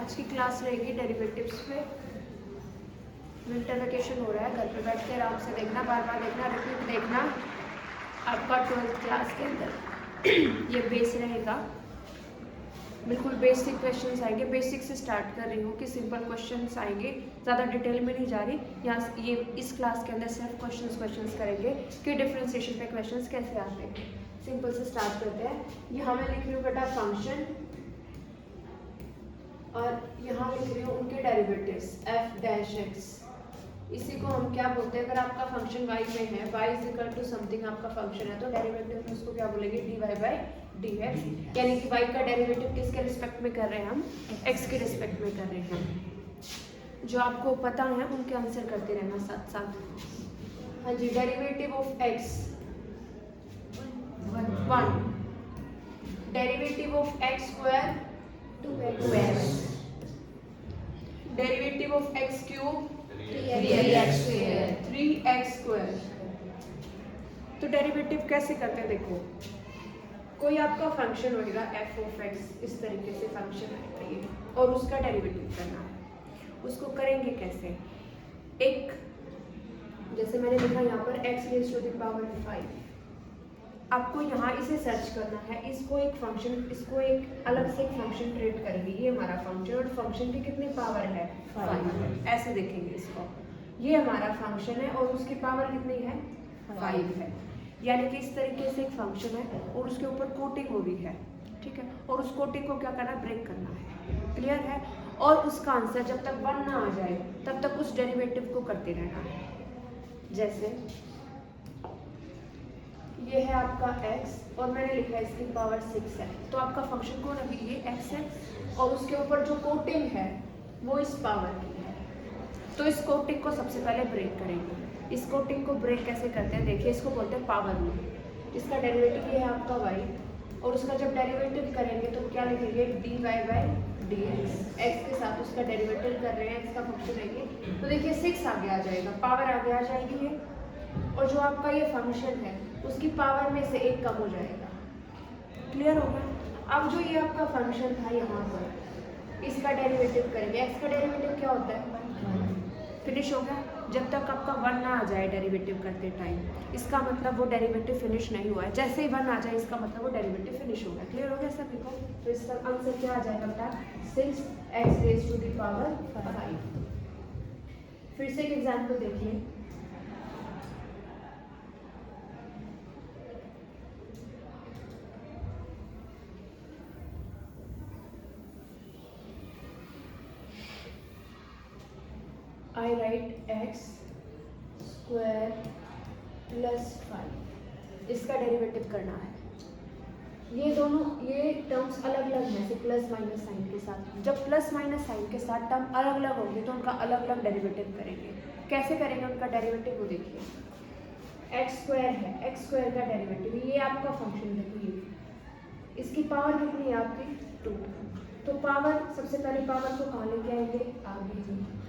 आज की क्लास रहेगी डेरिवेटिव्स पे। विंटर वेकेशन हो रहा है, घर पे बैठ के आराम से देखना, बार बार देखना, रिपीट देखना। आपका 12th क्लास के अंदर ये बेस रहेगा, बिल्कुल बेसिक क्वेश्चंस आएंगे। बेसिक से स्टार्ट कर रही हूँ कि सिंपल क्वेश्चंस आएंगे, ज़्यादा डिटेल में नहीं जा रही। यहाँ ये इस क्लास के अंदर सिर्फ क्वेश्चंस करेंगे कि डिफरेंशिएशन पे क्वेश्चंस कैसे आते हैं। सिंपल से स्टार्ट करते हैं। यहाँ मैं लिख रही हूँ बेटा फंक्शन, और यहाँ लिख रही हूँ उनके डेरिवेटिव्स f डैश x। इसी को हम क्या बोलते हैं, अगर आपका फंक्शन y में है, y is equal to something आपका फंक्शन है, तो डेरिवेटिव में उसको क्या बोलेंगे, dy बाई dx। यानी कि y का डेरिवेटिव किसके रिस्पेक्ट में कर रहे हैं हम, x के रिस्पेक्ट में कर रहे हैं। जो आपको पता है उनके आंसर करते रहना साथ साथ। हाँ जी, derivative of x 1, derivative of x square 2x, derivative of x cube 3x square. तो डेरिवेटिव कैसे करते हैं, देखो कोई आपका फंक्शन होगा f ऑफ x, इस तरीके से फंक्शन आएगा ये, और उसका डेरिवेटिव करना है। उसको करेंगे कैसे, एक जैसे मैंने लिखा यहाँ पर x raise to the power 5, आपको यहाँ इसे सर्च करना है। इसको एक फंक्शन, इसको एक अलग से एक फंक्शन ट्रीट करेंगे। ये हमारा फंक्शन, और फंक्शन की कितनी पावर है, 5। ऐसे देखेंगे इसको, ये हमारा फंक्शन है और उसकी पावर कितनी है, 5 है। यानी कि इस तरीके से एक फंक्शन है और उसके ऊपर कोटिंग हो रही है, ठीक है, और उस कोटिंग को क्या करना है, ब्रेक करना है। क्लियर है। और उसका आंसर जब तक 1 ना आ जाए तब तक उस डेरिवेटिव को करते रहना है। जैसे ये है आपका x और मैंने लिखा है इसकी पावर 6 है, तो आपका फंक्शन कौन है, ये x है, और उसके ऊपर जो कोटिंग है वो इस पावर की है। तो इस कोटिंग को सबसे पहले ब्रेक करेंगे। इस कोटिंग को ब्रेक कैसे करते हैं, देखिए इसको बोलते हैं पावर रूल। इसका डेरिवेटिव ये है आपका y, और उसका जब डेरिवेटिव करेंगे तो क्या लिखेंगे, dy बाई dx। x के साथ उसका डेरिवेटिव कर रहे हैं, x का फंक्शन है ये, तो देखिए 6 आगे आ जाएगा, पावर आगे आ जाएगी ये, और जो आपका ये फंक्शन है उसकी पावर में से 1 कम हो जाएगा। क्लियर हो गया। अब जो ये आपका फंक्शन था यहाँ पर, इसका डेरिवेटिव करेंगे। x का डेरिवेटिव क्या होता है, फिनिश हो गया। जब तक आपका 1 ना आ जाए डेरिवेटिव करते टाइम, इसका मतलब वो डेरिवेटिव फिनिश नहीं हुआ है। जैसे ही 1 आ जाए इसका मतलब वो डेरिवेटिव फिनिश हो गया। क्लियर हो गया सभी को। तो इसका आंसर क्या आ जाएगा बेटा, 6x rays to the power 5। फिर से एक एग्जाम्पल देखिए। I write x square plus 5, इसका डेरिवेटिव करना है। ये दोनों ये टर्म्स अलग अलग हैं, से प्लस माइनस साइन के साथ। जब प्लस माइनस साइन के साथ टर्म अलग अलग होंगे तो उनका अलग अलग डेरिवेटिव करेंगे। कैसे करेंगे उनका डेरिवेटिव, वो देखिए। x स्क्वायर है, x स्क्वायर का डेरिवेटिव, ये आपका फंक्शन देखिए, इसकी पावर कितनी है आपकी, 2। तो पावर, सबसे पहले पावर को कहाँ लेके आएंगे, आगे।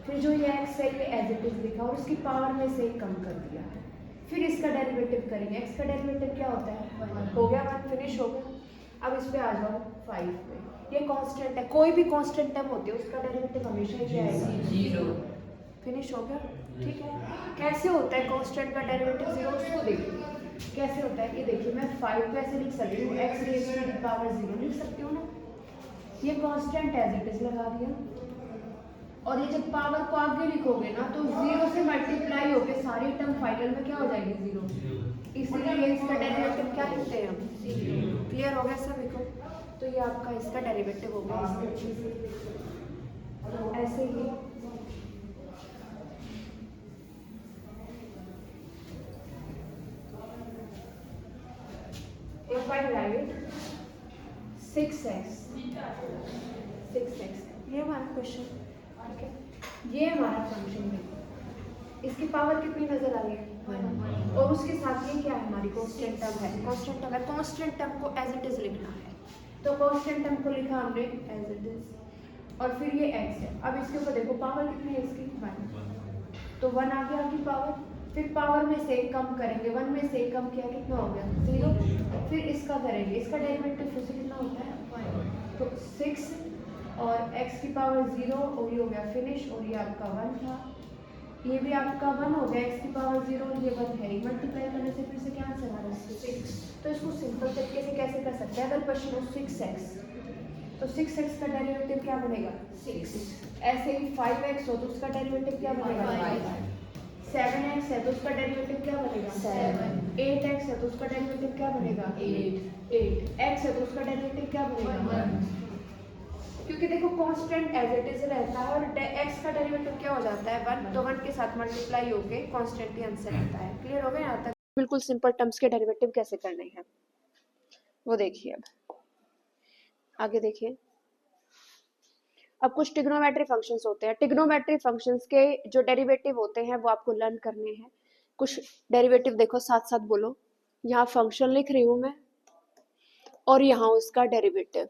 फिर जो ये x है ये एज इट इज लिखा और उसकी पावर में से कम कर दिया। फिर इसका डेरिवेटिव करेंगे। x का डेरिवेटिव क्या होता है, 1 हो गया, 1 फिनिश हो गया। अब इस पे आ जाओ 5 पे। ये कांस्टेंट है, कोई भी कांस्टेंट टर्म होती है उसका डेरिवेटिव हमेशा क्या आएगा, 0। फिनिश हो गया, ठीक है। कैसे होता है कांस्टेंट का डेरिवेटिव 0, उसको देखिए कैसे होता है। ये देखिए, मैं 5 को ऐसे लिख सकती हूँ, x raise to the power 0 लिख सकती हूँ ना। ये कांस्टेंट एज इट इज लगा दिया, और ये जब पावर को आगे लिखोगे ना तो 0 से मल्टीप्लाई होके सारी टर्म फाइनल में क्या हो जाएगी, 0। इसलिए इसका डेरिवेटिव क्या लिखते हैं हम, 0। क्लियर हो गया सभी को। तो ये आपका इसका डेरिवेटिव हो गया इस तरीके से। ऐसे ही if I write 6x, ये हमारा क्वेश्चन, ठीक है। ये हमारा फंक्शन है, इसकी पावर कितनी नजर आ रही है, और उसके साथ ये क्या है, हमारी कांस्टेंट टर्म है। कांस्टेंट टर्म है, कांस्टेंट टर्म को एज इट इज लिखना है। तो कांस्टेंट टर्म को लिखा हमने एज इट इज, और फिर ये x है। अब इसके ऊपर देखो पावर कितनी है इसकी, 1, तो 1 आ गया आपकी पावर। फिर पावर में से कम करेंगे, 1 में से कम किया कितना हो गया, 0। फिर इसका करेंगे, इसका डेरिवेटिव फिर से कितना होता है, 5। तो 6 और x की पावर 0 और ये हो गया फिनिश, और ये आपका 1 था, ये भी आपका 1 हो गया, x की पावर 0 और ये 1 है, मल्टीप्लाई करने से फिर से क्या आंसर आ रहा है 6। तो इसको सिंपल तरीके से कैसे कर सकते हैं, अगर क्वेश्चन हो 6x तो 6x का डेरिवेटिव क्या बनेगा 6। ऐसे ही 5x हो तो उसका डेरिवेटिव क्या बनेगा 5। 7x है तो उसका डेरिवेटिव क्या बनेगा 7। 8x है तो उसका डेरिवेटिव क्या बनेगा 8। 8x है तो उसका डेरिवेटिव क्या बनेगा 1। क्योंकि देखो कांस्टेंट एज इट इज रहता है और x का डेरिवेटिव क्या हो जाता है 1, तो 1 के साथ मल्टीप्लाई होके कांस्टेंट ही आंसर आता है। क्लियर हो गया यहाँ तक? बिल्कुल सिंपल टर्म्स के डेरिवेटिव कैसे करने हैं वो देखिए। अब आगे देखिए, अब कुछ ट्रिग्नोमेट्री फंक्शंस होते हैं, ट्रिग्नोमेट्री फंक्शंस के जो डेरिवेटिव होते हैं वो आपको लर्न करने हैं। कुछ डेरिवेटिव देखो साथ साथ बोलो, यहाँ फंक्शन लिख रही हूँ मैं और यहाँ उसका डेरिवेटिव।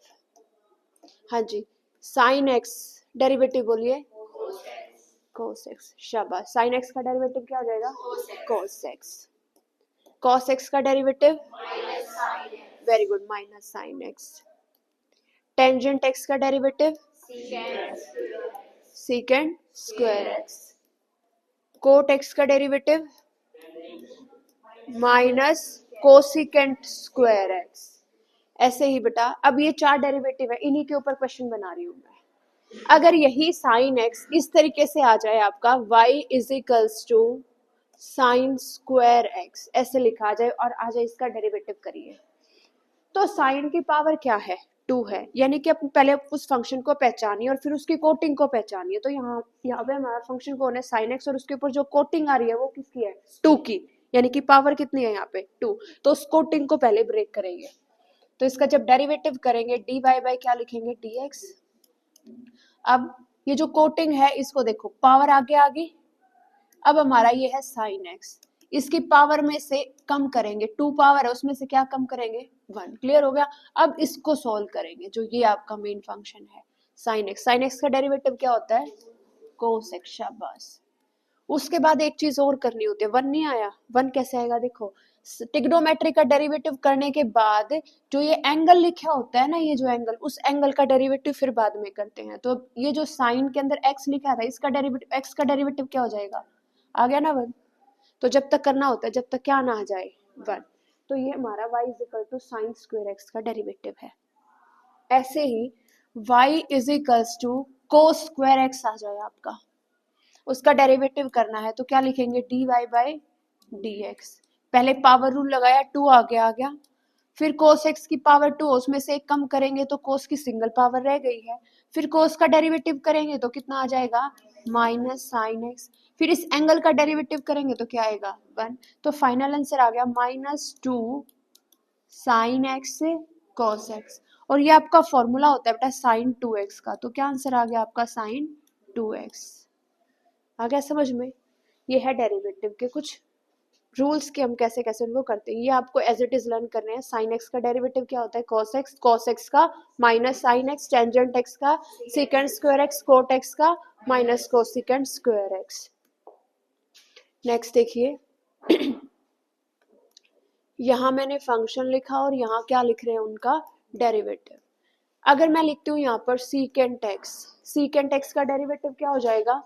हाँ जी, साइन एक्स डेरिवेटिव बोलिए cos x, शाबाश। साइन एक्स का डेरिवेटिव क्या हो जाएगा cos x। cos x का derivative very good minus sine x। Tangent x का derivative secant square x। Cot x का derivative minus cosecant square x। ऐसे ही बेटा, अब ये 4 डेरिवेटिव है, इन्हीं के ऊपर क्वेश्चन बना रही हूं मैं। अगर यही साइन x इस तरीके से आ जाए आपका y is equals to sine square x, ऐसे लिखा जाए और आ जाए इसका डेरिवेटिव करिए, तो साइन की पावर क्या है 2 है, यानी कि अपन पहले उस फंक्शन को पहचानिए और फिर उसकी कोटिंग को पहचानिए। तो यहाँ पे हमारा फंक्शन कौन है साइन x, और उसके ऊपर जो कोटिंग आ रही है वो किसकी है 2 की, यानी कि पावर कितनी है यहाँ पे 2। तो उस कोटिंग को पहले ब्रेक करेंगे, तो इसका जब डेरिवेटिव करेंगे dy बाय क्या लिखेंगे dx। अब ये जो कोटिंग है इसको देखो, पावर आगे आ गई। अब हमारा ये है साइन एक्स, इसकी पावर में से कम करेंगे, 2 पावर है उसमें से क्या कम करेंगे 1। क्लियर हो गया? अब इसको सॉल्व करेंगे, जो ये आपका मेन फंक्शन है साइन एक्स। साइन एक्स का डेरिवेटिव क्या होता है कोस एक्स, शाबाश। उसके बाद एक चीज और करनी होती है, 1 नहीं आया, 1 कैसे आएगा देखो, ट्रिग्नोमेट्री का डेरिवेटिव करने के बाद जो ये एंगल लिखा होता है ना, ये जो एंगल, उस एंगल का डेरिवेटिव फिर बाद में करते हैं। तो ये जो साइन के अंदर x लिखा था, इसका डेरिवेटिव x का डेरिवेटिव क्या हो जाएगा, आ गया ना 1। तो जब तक करना होता है जब तक क्या ना आ जाए 1। तो ये हमारा y is equal to sine square x का डेरिवेटिव है। ऐसे ही y is equals to cos square x आ जाए आपका, उसका डेरिवेटिव करना है तो क्या लिखेंगे dy बाई dx। पहले पावर रूल लगाया, 2 आगे आ गया, फिर cos x की पावर 2, उसमें से एक कम करेंगे तो cos की सिंगल पावर रह गई है, फिर cos का डेरिवेटिव करेंगे तो कितना आ जाएगा माइनस साइन x, फिर इस एंगल का डेरिवेटिव करेंगे तो क्या आएगा 1। तो फाइनल आंसर आ गया -2 साइन x cos x। और ये आपका फॉर्मूला होता है बेटा साइन 2x का, तो क्या आंसर आ गया आपका साइन 2x। आ गया समझ में? ये है डेरिवेटिव के कुछ रूल्स के हम कैसे कैसे उनको करते हैं, ये आपको एज इट इज लर्न करने हैं। साइन एक्स का डेरिवेटिव क्या होता है cos x का minus sine x, tangent x का secant square x, cot x का minus cosecant square x। Next देखिए यहाँ मैंने फंक्शन लिखा और यहाँ क्या लिख रहे हैं उनका डेरिवेटिव। अगर मैं लिखती हूँ यहाँ पर सीकेंट x का डेरिवेटिव क्या हो जाएगा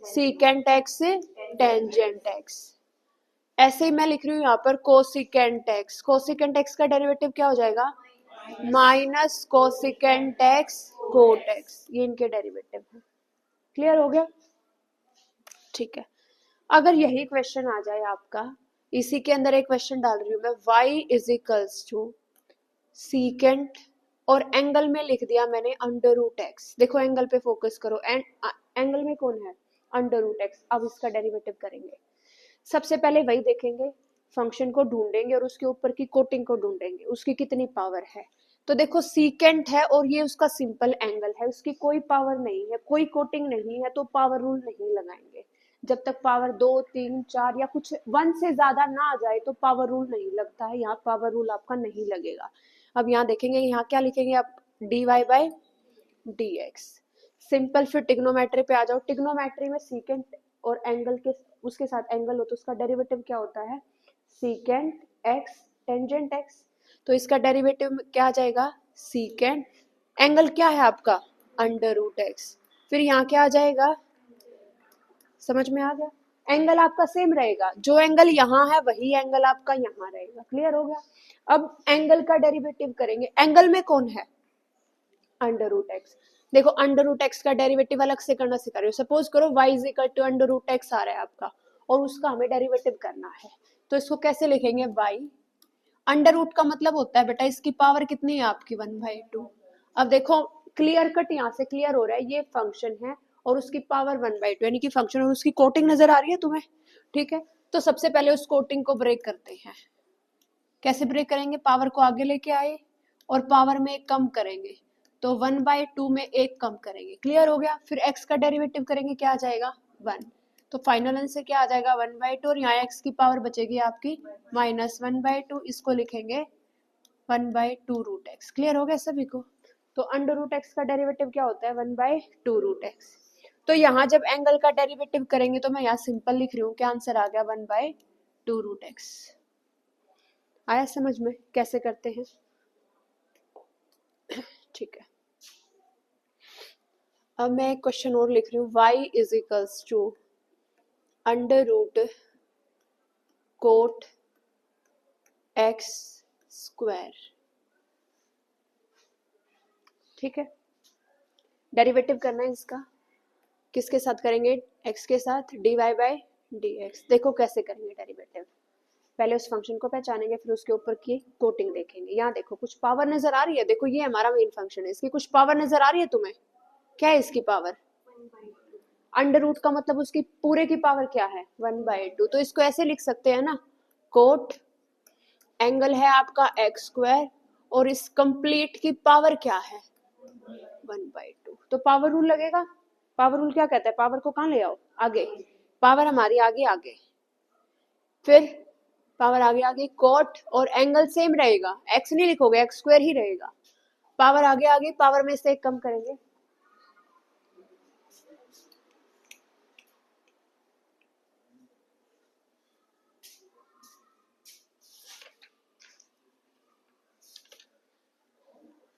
सीकेंट x टेंजेंट x। ऐसे ही मैं लिख रही हूँ यहाँ पर कोसिकेंट x का डेरिवेटिव क्या हो जाएगा minus cosecant x cot x। ये इनके डेरिवेटिव है। क्लियर हो गया? ठीक है। अगर यही क्वेश्चन आ जाए आपका, इसी के अंदर एक क्वेश्चन डाल रही हूँ मैं, y is equals to secant और एंगल में लिख दिया मैंने अंडर रूट एक्स। देखो एंगल पे फोकस करो, एंगल में कौन है अंडर रूट एक्स। अब इसका डेरिवेटिव करेंगे, सबसे पहले वही देखेंगे, फंक्शन को ढूंढेंगे और उसके ऊपर की कोटिंग को ढूंढेंगे, उसकी कितनी पावर है। तो देखो सीकेंट है और ये उसका सिंपल एंगल है, उसकी कोई पावर नहीं है, कोई कोटिंग नहीं है, तो पावर रूल नहीं लगाएंगे। जब तक पावर 2, 3, 4 या कुछ 1 से ज्यादा ना आ जाए तो पावर रूल नहीं लगता है, यहाँ पावर रूल आपका नहीं लगेगा। अब यहाँ देखेंगे, यहाँ क्या लिखेंगे आप dy बाई dx सिंपल। फिर टिग्नोमेट्री पे आ जाओ, टिग्नोमेट्री में सीकेंट और एंगल के उसके साथ एंगल हो तो उसका डेरिवेटिव क्या होता है सीकेंट x टेंजेंट x। तो इसका डेरिवेटिव क्या आ जाएगा सीकेंट एंगल क्या है आपका अंडर रूट एक्स, फिर यहाँ क्या आ जाएगा, समझ में आ गया, एंगल आपका सेम रहेगा, जो एंगल यहाँ है वही एंगल आपका यहाँ रहेगा। क्लियर हो गया। अब एंगल का डेरिवेटिव करेंगे, एंगल में कौन है अंडर रूट एक्स। देखो अंडर रूट एक्स का डेरिवेटिव अलग से करना सिखा रही हूँ। सपोज करो y is equal to under root x आ रहा है आपका और उसका हमें डेरिवेटिव करना है, तो इसको कैसे लिखेंगे, y अंडर रूट का मतलब होता है बेटा इसकी पावर कितनी है आपकी 1/2। अब देखो क्लियर कट यहाँ से क्लियर हो रहा है, ये फंक्शन है और उसकी पावर 1/2 यानी कि फंक्शन और उसकी कोटिंग नजर आ रही है तुम्हें, ठीक है। तो सबसे पहले उस कोटिंग को ब्रेक करते हैं। कैसे ब्रेक करेंगे, पावर को आगे लेके आए और पावर में एक कम करेंगे, तो 1/2 में एक कम करेंगे। क्लियर हो गया। फिर x का डेरिवेटिव करेंगे, क्या आ जाएगा 1, तो फाइनल आंसर क्या आ जाएगा 1/2 और यहाँ x की पावर बचेगी आपकी -1/2, इसको लिखेंगे 1/2 रूट एक्स। क्लियर हो गया सभी को। तो अंडर रूट एक्स का डेरिवेटिव क्या होता है 1/2 रूट एक्स। तो यहाँ जब एंगल का डेरिवेटिव करेंगे तो मैं यहाँ सिंपल लिख रही हूँ, क्या आंसर आ गया 1/2 रूट एक्स। आया समझ में कैसे करते हैं, ठीक है। अब मैं एक क्वेश्चन और लिख रही हूँ, y is equals to under root cot x square, ठीक है। डेरिवेटिव करना है इसका, किसके साथ करेंगे, x के साथ, dy बाई dx। देखो कैसे करेंगे डेरिवेटिव, पहले उस फंक्शन को पहचानेंगे फिर उसके ऊपर की कोटिंग देखेंगे। यहाँ देखो कुछ पावर नजर आ रही है, देखो ये हमारा मेन फंक्शन है, इसकी कुछ पावर नजर आ रही है तुम्हें, क्या है इसकी पावर, अंडर रूट का मतलब उसकी पूरे की पावर क्या है 1/2। तो इसको ऐसे लिख सकते हैं ना, कोट एंगल है आपका एक्स स्क्वायर और इस कंप्लीट की पावर क्या है 1/2। तो पावर रूल लगेगा, पावर रूल क्या कहता है, पावर को कहाँ ले आओ आगे, पावर हमारी आगे आगे, फिर पावर आगे आगे कोट और एंगल सेम रहेगा, एक्स नहीं लिखोगे एक्स स्क्वायर ही रहेगा, पावर आगे आगे, पावर में से एक कम करेंगे,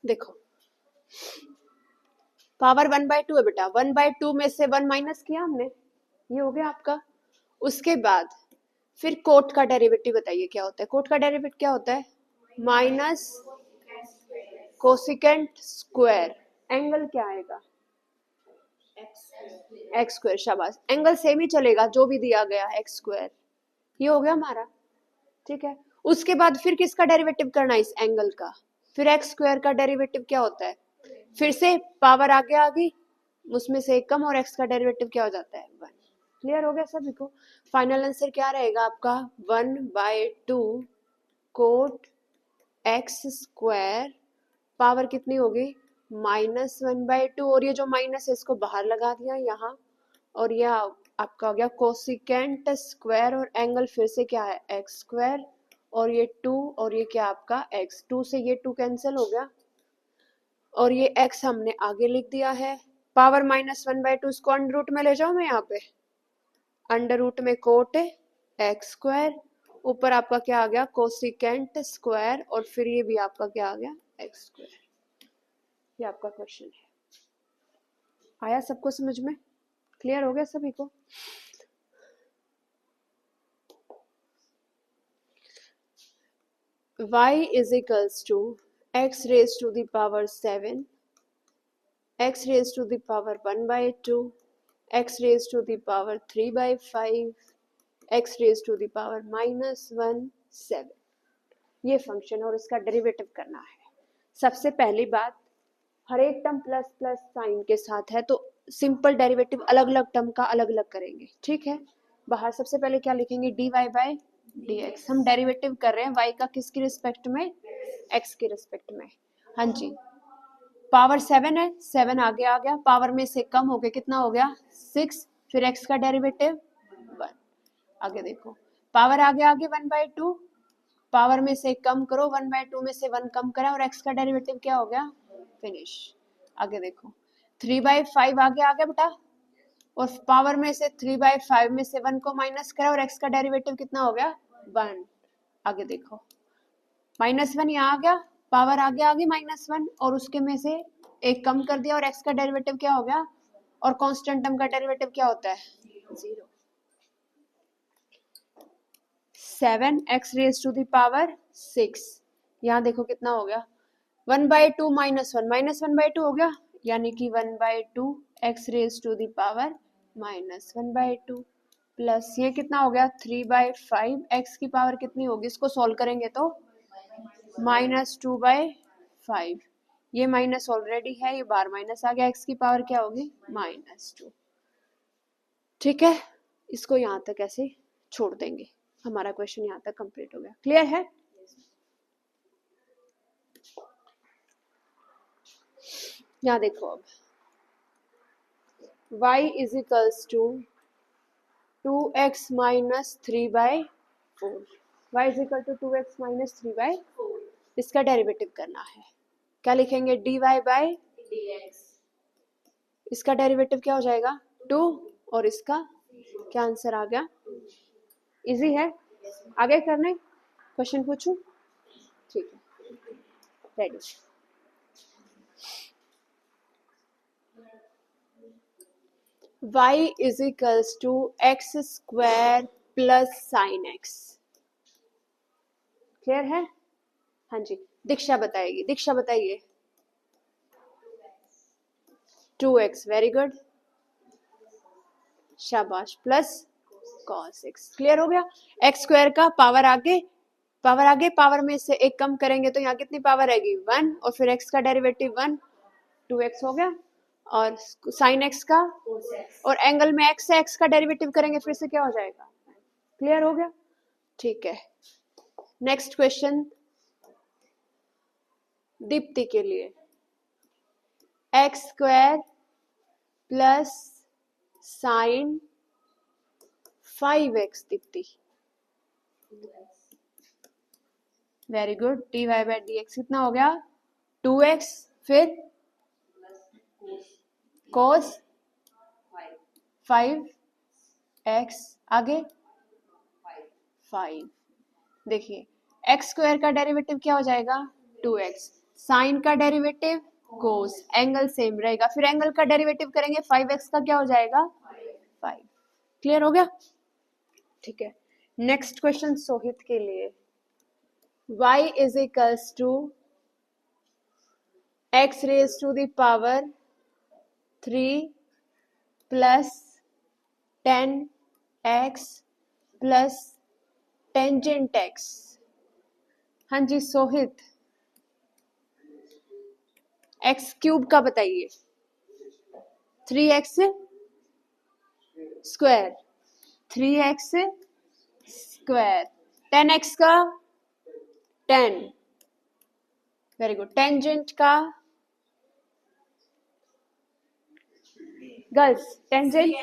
देखो पावर 1/2 है बेटा, 1/2 में से 1 माइनस किया हमने, ये हो गया आपका। उसके बाद फिर कोट का डेरिवेटिव बताइए क्या होता है, कोट का डेरिवेटिव क्या होता है माइनस कोसिकेंट स्क्वायर, एंगल क्या आएगा एक्स स्क्वायर, शाबाश, एंगल सेम ही चलेगा जो भी दिया गया है एक्स स्क्वायर, ये हो गया हमारा, ठीक है। उसके बाद फिर किसका डेरिवेटिव करना है इस एंगल का, फिर एक्स स्क्वायर का डेरिवेटिव क्या होता है, फिर से पावर आगे आ गई उसमें से एक कम और एक्स का डेरिवेटिव क्या हो जाता है 1। क्लियर हो गया सभी को। फाइनल आंसर क्या रहेगा आपका 1/2 कोट एक्स स्क्वायर, पावर कितनी होगी -1/2 और ये जो माइनस है इसको बाहर लगा दिया यहाँ, और यह आपका हो गया कोसिकेंट स्क्वायर और एंगल फिर से क्या है एक्स स्क्वायर और ये 2 और ये क्या आपका x, 2 से ये 2 कैंसिल हो गया और ये x हमने आगे लिख दिया है, पावर -1/2 इसको अंडर रूट में ले जाओ, मैं यहाँ पे अंडर रूट में कोट एक्स स्क्वायर, ऊपर आपका क्या आ गया कोसिकेंट स्क्वायर और फिर ये भी आपका क्या आ गया एक्स स्क्वायर। ये आपका क्वेश्चन है, आया सबको समझ में, क्लियर हो गया सभी को। y is equals to x raised to the power 7, x raised to the power 1/2, x raised to the power 3/5, x raised to the power -1 7, ये फंक्शन और इसका डेरिवेटिव करना है। सबसे पहली बात, हर एक टर्म प्लस प्लस साइन के साथ है तो सिंपल डेरिवेटिव अलग अलग टर्म का अलग अलग करेंगे, ठीक है। बाहर सबसे पहले क्या लिखेंगे dy बाई dx, हम डेरिवेटिव कर रहे हैं y का किसकी रिस्पेक्ट में x की रिस्पेक्ट में, हाँ जी। पावर 7 है, 7 आगे आ गया, पावर में से कम हो गया, कितना हो गया 6, फिर x का डेरिवेटिव 1, आगे देखो पावर आगे आगे 1/2, पावर में से कम करो, 1/2 में से 1 कम करा और x का डेरिवेटिव क्या हो गया फिनिश। आगे देखो 3/5 आगे आ गया बेटा और पावर में से 3/5 में से 1 को माइनस करा और x का डेरिवेटिव कितना हो गया 1। आगे देखो -1 यहाँ आ गया, पावर आगे आ गई -1 और उसके में से एक कम कर दिया और x का डेरिवेटिव क्या हो गया, और कांस्टेंट टर्म का डेरिवेटिव क्या होता है 0। 7x raise to the power 6, यहाँ देखो कितना हो गया 1/2 -1 हो गया, यानी कि 1/2 x raise to the power -1/2 plus ये कितना हो गया 3/5, x की पावर कितनी होगी, इसको सॉल्व करेंगे तो -2/5, ये माइनस ऑलरेडी है, ये बार माइनस आ गया, x की पावर क्या होगी -2। ठीक है, इसको यहाँ तक ऐसे छोड़ देंगे, हमारा क्वेश्चन यहाँ तक कंप्लीट हो गया। क्लियर है? यहाँ देखो अब y is equals to 2x minus 3/4, y is equal to 2x minus 3/4, इसका डेरिवेटिव करना है। क्या लिखेंगे dy बाई dx, इसका डेरिवेटिव क्या हो जाएगा 2, और इसका क्या आंसर आ गया, इजी है। आगे करने क्वेश्चन पूछूं? ठीक है, ready. y is equals to x square plus sine x. Clear है? हाँ जी, दीक्षा बताएगी, दीक्षा बताइए। 2x, वेरी गुड, शाबाश, प्लस cos x। क्लियर हो गया? x स्क्वायर का पावर आगे पावर में से एक कम करेंगे तो यहाँ कितनी पावर आएगी 1, और फिर x का डेरिवेटिव 1, 2x हो गया, और साइन x का, और एंगल में x है, x का डेरिवेटिव करेंगे फिर से क्या हो जाएगा। क्लियर हो गया? ठीक है, नेक्स्ट क्वेश्चन दीप्ति के लिए। x square plus sign 5x, Deepti very good, dy by dx कितना हो गया 2x, फिर cos 5x, आगे 5। देखिए x स्क्वायर का डेरिवेटिव क्या हो जाएगा 2x, साइन का डेरिवेटिव cos, एंगल सेम रहेगा, फिर एंगल का डेरिवेटिव करेंगे 5x का क्या हो जाएगा 5। क्लियर हो गया? ठीक है, नेक्स्ट क्वेश्चन सोहित के लिए। y is equals to x raise to the power 3 plus 10x plus tangent x। हाँ जी सोहित, x क्यूब का बताइए। 3x square, 3x square, 10x का 10, वेरी गुड, टेंजेंट का girls, tangent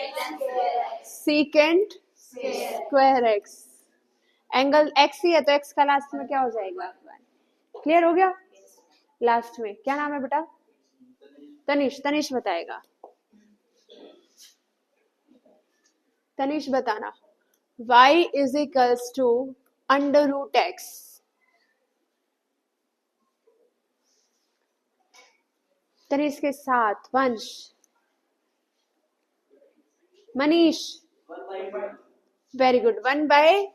secant square x, angle x ही है तो x का last में क्या हो जाएगा 1। क्लियर हो गया? लास्ट में क्या नाम है बेटा? तनिष, तनिष बताएगा, तनिष बताना। y is equals to under root x, Tanish के साथ Vansh, Manish, very good, 1 by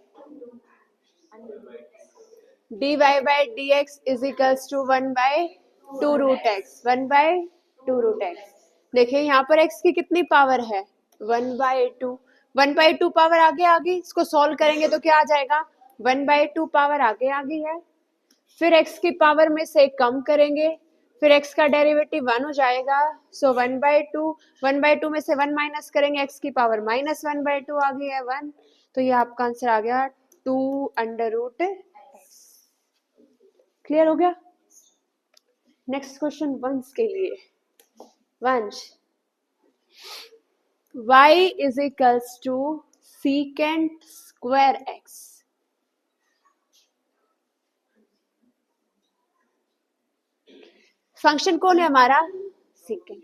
dy by dx is equals to 1 by 2 root x, 1 by 2 root x। देखिए यहाँ पर x की कितनी पावर है 1/2, 1/2 पावर आगे आ गई, इसको सॉल्व करेंगे तो क्या आ जाएगा 1/2 पावर आगे आ गई है, फिर x की पावर में से कम करेंगे, फिर x का डेरिवेटिव 1 हो जाएगा, सो 1/2 में से 1 माइनस करेंगे, x की पावर -1/2 आ गई है 1, तो ये आपका आंसर आ गया 2 अंडर रूट x। क्लियर हो गया? नेक्स्ट क्वेश्चन वंश के लिए। Vansh, y is equals to secant square x। Function कौन है हमारा सीकेंट,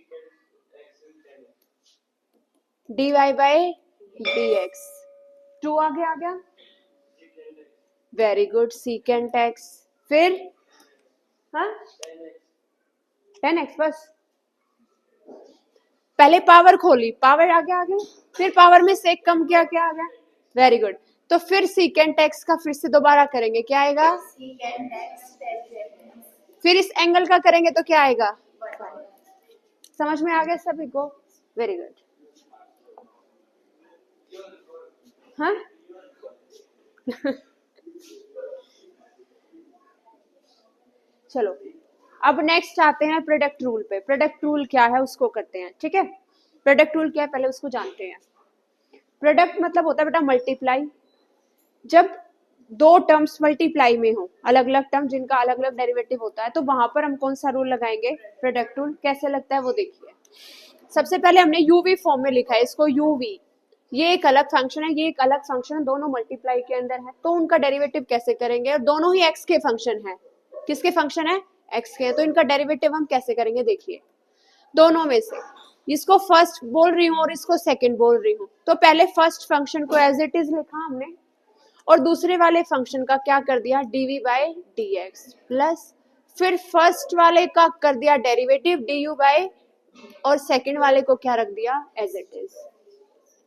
dy बाई dx, 2 आगे आ गया, वेरी गुड, सीकेंट x, फिर हाँ 10x बस, पहले पावर खोली, पावर आगे आ गया, फिर पावर में सेक कम किया, क्या आ गया, वेरी गुड। तो फिर सीकेंट एक्स का फिर से दोबारा करेंगे, क्या आएगा, फिर इस एंगल का करेंगे तो क्या आएगा, समझ में आ गया सभी को, वेरी गुड। हाँ चलो अब नेक्स्ट आते हैं प्रोडक्ट रूल पे। प्रोडक्ट रूल क्या है उसको करते हैं, ठीक है। प्रोडक्ट रूल क्या है पहले उसको जानते हैं। प्रोडक्ट मतलब होता है बेटा मल्टीप्लाई। जब दो टर्म्स मल्टीप्लाई में हो, अलग अलग टर्म जिनका अलग अलग डेरिवेटिव होता है, तो वहां पर हम कौन सा रूल लगाएंगे, प्रोडक्ट रूल। कैसे लगता है वो देखिए। सबसे पहले हमने यूवी फॉर्म में लिखा है इसको, यूवी, ये एक अलग फंक्शन है, ये एक अलग फंक्शन है, दोनों मल्टीप्लाई के अंदर है, तो उनका डेरिवेटिव कैसे करेंगे। और दोनों ही एक्स के फंक्शन है, किसके फंक्शन है, एक्स के, तो इनका डेरिवेटिव हम कैसे करेंगे देखिए। दोनों में से इसको फर्स्ट बोल रही हूँ और इसको सेकंड बोल रही हूँ, तो पहले फर्स्ट फंक्शन को एज इट इज लिखा हमने, और दूसरे वाले फंक्शन का क्या कर दिया, dv by d x plus, फिर फर्स्ट वाले का कर दिया डेरिवेटिव डी यू बाई, और सेकंड वाले को क्या रख दिया, एज इट इज।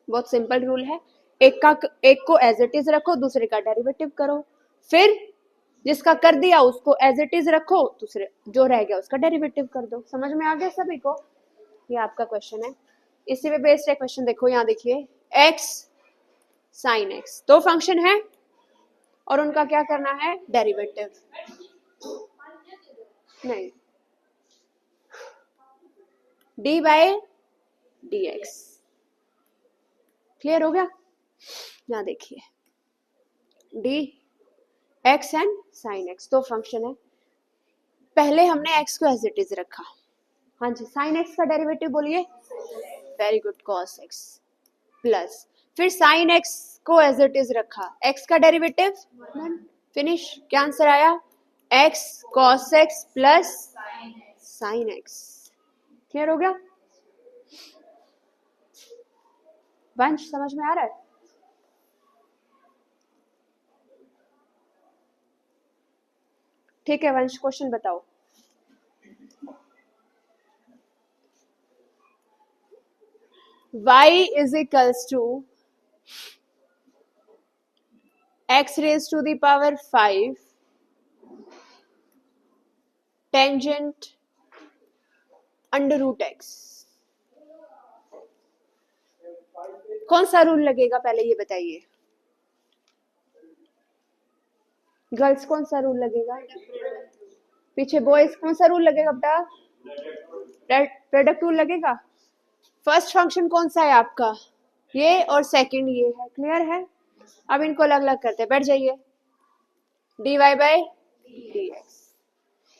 बहुत सिंपल रूल है, एक को एज इट इज रखो, दूसरे का डेरिवेटिव करो, फिर जिसका कर दिया उसको एज इट इज रखो, दूसरे जो रह गया उसका डेरिवेटिव कर दो। समझ में आ गया सभी को, ये आपका क्वेश्चन है, इसी पे बेस्ड है क्वेश्चन। देखो यहाँ देखिए, x sin x, दो फंक्शन है और उनका क्या करना है, डेरिवेटिव। नहीं, d बाय dx, क्लियर हो गया। यहाँ देखिए, d x and sin x दो फंक्शन है, पहले हमने x को एज इट इज रखा, हाँ जी, sin x का डेरिवेटिव बोलिए, very good, cos x plus, फिर sin x को एज इट इज रखा, x का डेरिवेटिव, फिनिश, क्या आंसर आया, x cos x plus sin x। Clear हो गया, वंश समझ में आ रहा है। ठीक है वंश, क्वेश्चन बताओ। y is equals to x raised to the power 5 tangent under root x। कौन सा रूल लगेगा पहले ये बताइए, गर्ल्स कौन सा रूल लगेगा, पीछे बॉयज कौन सा रूल लगेगा बेटा, प्रोडक्ट रूल लगेगा। फर्स्ट फंक्शन कौन सा है आपका, ये, और सेकंड ये है, क्लियर है। अब इनको अलग अलग करते हैं, बैठ जाइए, dy by dx,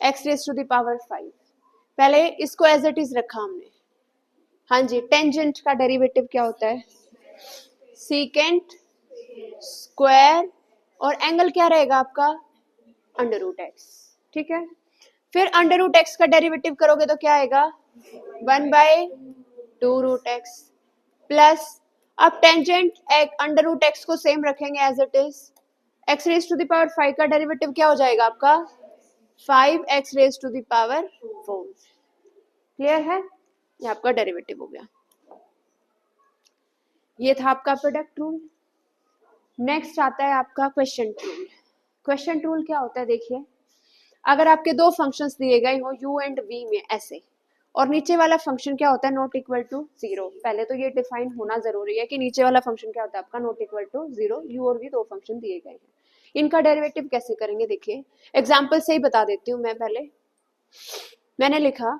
x raise to the power 5, पहले इसको एज इट इज रखा हमने, हाँ जी, टेंजेंट का डेरिवेटिव क्या होता है, सीकेंट स्क्वायर, और एंगल क्या रहेगा आपका, अंडर रूट एक्स, ठीक है। फिर अंडर रूट एक्स का डेरिवेटिव करोगे तो क्या आएगा, 1/2 रूट एक्स प्लस, अब टेंजेंट अंडर रूट एक्स को सेम रखेंगे as it is, x raise to the power 5 का डेरिवेटिव क्या हो जाएगा आपका, 5x raise to the power 4। Clear है, ये आपका डेरिवेटिव हो गया। ये था आपका प्रोडक्ट रूल। नेक्स्ट आता है आपका क्वेश्चन रूल। क्वेश्चन रूल क्या होता है देखिए, अगर आपके दो फंक्शंस दिए गए हो u एंड v में ऐसे, और नीचे वाला फंक्शन क्या होता है, नॉट इक्वल टू 0, पहले तो ये डिफाइन होना जरूरी है कि नीचे वाला फंक्शन क्या होता है आपका, नॉट इक्वल टू 0, u और v दो फंक्शन दिए गए हैं, इनका डेरिवेटिव कैसे करेंगे देखिए। एग्जाम्पल से ही बता देती हूँ मैं, पहले मैंने लिखा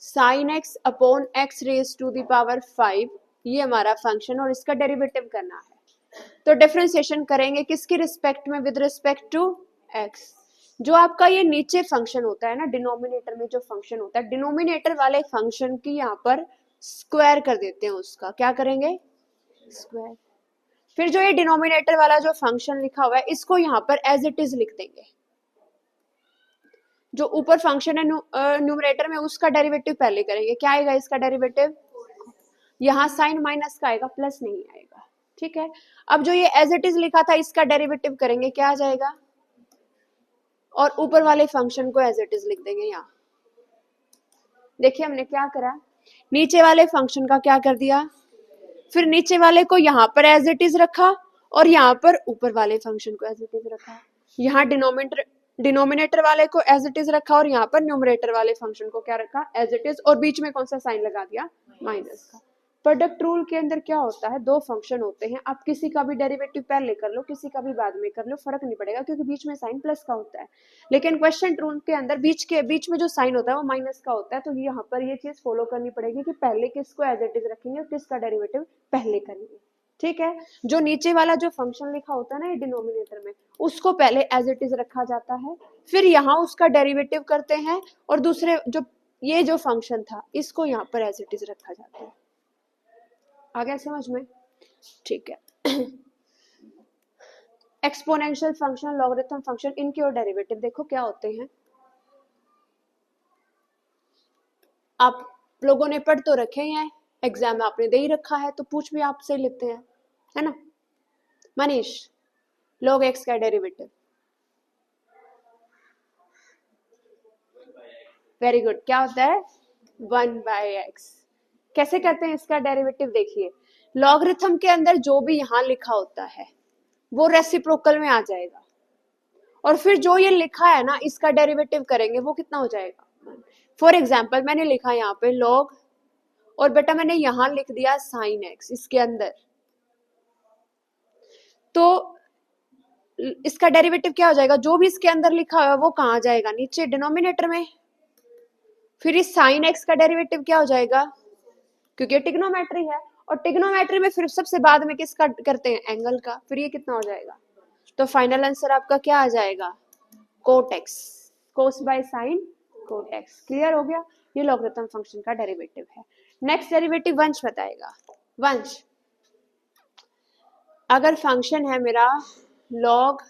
sin x upon x raise to the power 5, ये हमारा फंक्शन, और इसका डेरिवेटिव करना है, तो डिफरेंशिएशन करेंगे किसके रिस्पेक्ट में, विद रिस्पेक्ट टू x। जो आपका ये नीचे फंक्शन होता है ना, डिनोमिनेटर में जो फंक्शन होता है, डिनोमिनेटर वाले फंक्शन की यहाँ पर स्क्वायर कर देते हैं, उसका क्या करेंगे, स्क्वायर। फिर जो ये डिनोमिनेटर वाला जो फंक्शन लिखा हुआ है, इसको यहाँ पर एज इट इज लिख देंगे, जो ऊपर फंक्शन है न्यूमरेटर में, उसका डेरिवेटिव पहले करेंगे, क्या आएगा इसका डेरिवेटिव, यहाँ साइन माइनस का आएगा, प्लस नहीं आएगा, ठीक है। अब जो ये एज इट इज लिखा था, इसका डेरिवेटिव करेंगे, क्या आ जाएगा, और ऊपर वाले फंक्शन को एज इट इज लिख देंगे यहाँ, देखिए हमने क्या करा, नीचे वाले फंक्शन का क्या कर दिया, फिर नीचे वाले को यहाँ पर एज इट इज रखा और यहाँ पर ऊपर वाले फंक्शन को एज इट इज रखा। यहाँ डिनोमिनेटर वाले को एज इट इज रखा और यहाँ पर न्यूमरेटर वाले फंक्शन को क्या रखा, एज इट इज, और बीच में कौन सा साइन लगा दिया, माइनस का। प्रोडक्ट रूल के अंदर क्या होता है, दो फंक्शन होते हैं, आप किसी का भी डेरिवेटिव पहले कर लो, किसी का भी बाद में कर लो, फर्क नहीं पड़ेगा क्योंकि बीच में साइन प्लस का होता है। लेकिन क्वेश्चन रूल के अंदर बीच में जो साइन होता है वो माइनस का होता है, तो यहाँ पर ये चीज फॉलो करनी पड़ेगी कि पहले किसको एज इट इज रखेंगे और किसका डेरिवेटिव पहले करेंगे। ठीक है, जो नीचे वाला जो फंक्शन लिखा होता है ना ये डिनोमिनेटर में, उसको पहले एज इट इज रखा जाता है, फिर यहाँ उसका डेरिवेटिव करते हैं, और दूसरे जो ये जो फंक्शन था इसको यहाँ पर एज इट इज रखा जाता है। आ गया समझ में? ठीक है। एक्सपोनेंशियल फंक्शन, लॉगरिथम फंक्शन, इनके और डेरिवेटिव देखो क्या होते हैं। आप लोगों ने पढ़ तो रखे हैं, एग्जाम में आपने दे ही रखा है, तो पूछ भी आपसे लेते हैं, है ना। मनीष, log x का डेरिवेटिव। वेरी गुड, क्या होता है, 1/x। कैसे करते हैं इसका डेरिवेटिव, देखिए लॉगरिथम के अंदर जो भी यहाँ लिखा होता है वो रेसिप्रोकल में आ जाएगा, और फिर जो ये लिखा है ना इसका डेरिवेटिव करेंगे वो कितना हो जाएगा। फॉर एग्जाम्पल मैंने लिखा यहाँ पे log, और बेटा मैंने यहाँ लिख दिया sin x इसके अंदर, तो इसका डेरिवेटिव क्या हो जाएगा, जो भी इसके अंदर लिखा हुआ है वो कहाँ जाएगा, नीचे डिनोमिनेटर में। फिर इस sin x का डेरिवेटिव क्या हो जाएगा, क्योंकि ट्रिग्नोमेट्री है, और ट्रिग्नोमेट्री में फिर सबसे बाद में किसका करते हैं, एंगल का। फिर ये कितना हो जाएगा, तो फाइनल आंसर आपका क्या आ जाएगा, cot x, cos बाय sin cot x। क्लियर हो गया, ये लॉगरिथम फंक्शन का डेरिवेटिव है। नेक्स्ट डेरिवेटिव वंश बताएगा। वंश, अगर फंक्शन है मेरा log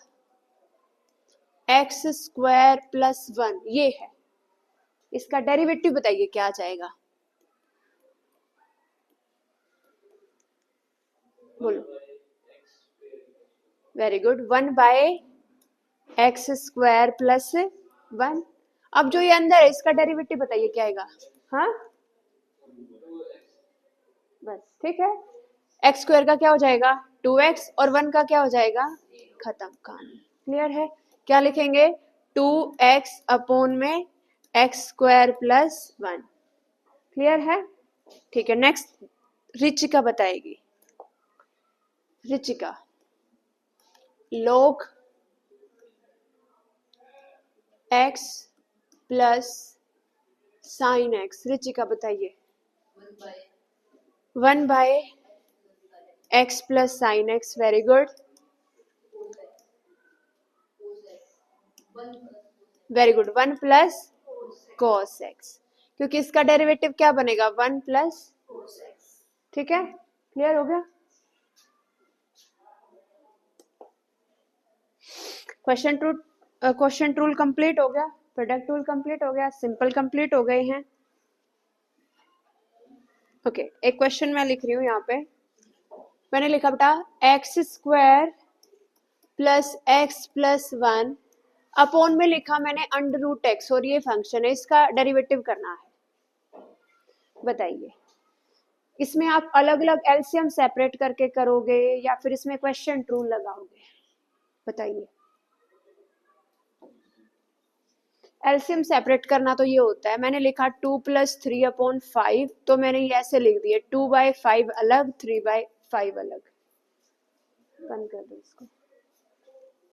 x स्क्वायर प्लस 1, ये है, इसका डेरिवेटिव बताइए क्या आ जाएगा, बोलो। Very good, 1/x square plus 1। अब जो ये अंदर है इसका डेरिवेटिव बताइए क्या आएगा, हाँ बस ठीक है। x स्क्वायर का क्या हो जाएगा 2x, और 1 का क्या हो जाएगा, खत्म कहानी। क्लियर है, क्या लिखेंगे, 2x अपॉन में x स्क्वायर प्लस 1। क्लियर है, ठीक है। नेक्स्ट रिचिका बताएगी। Richika, log x plus sign x, Richika बताइए। 1/x plus sign x, very good, very good. 1 plus cos x, क्योंकि इसका डेरिवेटिव क्या बनेगा, 1 प्लस cos x। ठीक है, क्लियर हो गया। क्वेश्चन रूल कंप्लीट हो गया, प्रोडक्ट रूल कंप्लीट हो गया, सिंपल कंप्लीट हो गए हैं। ओके, एक क्वेश्चन मैं लिख रही हूँ यहाँ पे, मैंने लिखा बेटा x square plus x plus 1 upon में लिखा मैंने अंडर रूट एक्स, और ये फंक्शन है, इसका डेरिवेटिव करना है। बताइए इसमें आप अलग अलग एलसीएम सेपरेट करके करोगे या फिर इसमें क्वेश्चन रूल लगाओगे, बताइए। एलसीएम सेपरेट करना तो ये होता है, मैंने लिखा 2 + 3/5, तो मैंने ये ऐसे लिख दिया 2/5 अलग, 3/5 अलग। बंद कर दो इसको।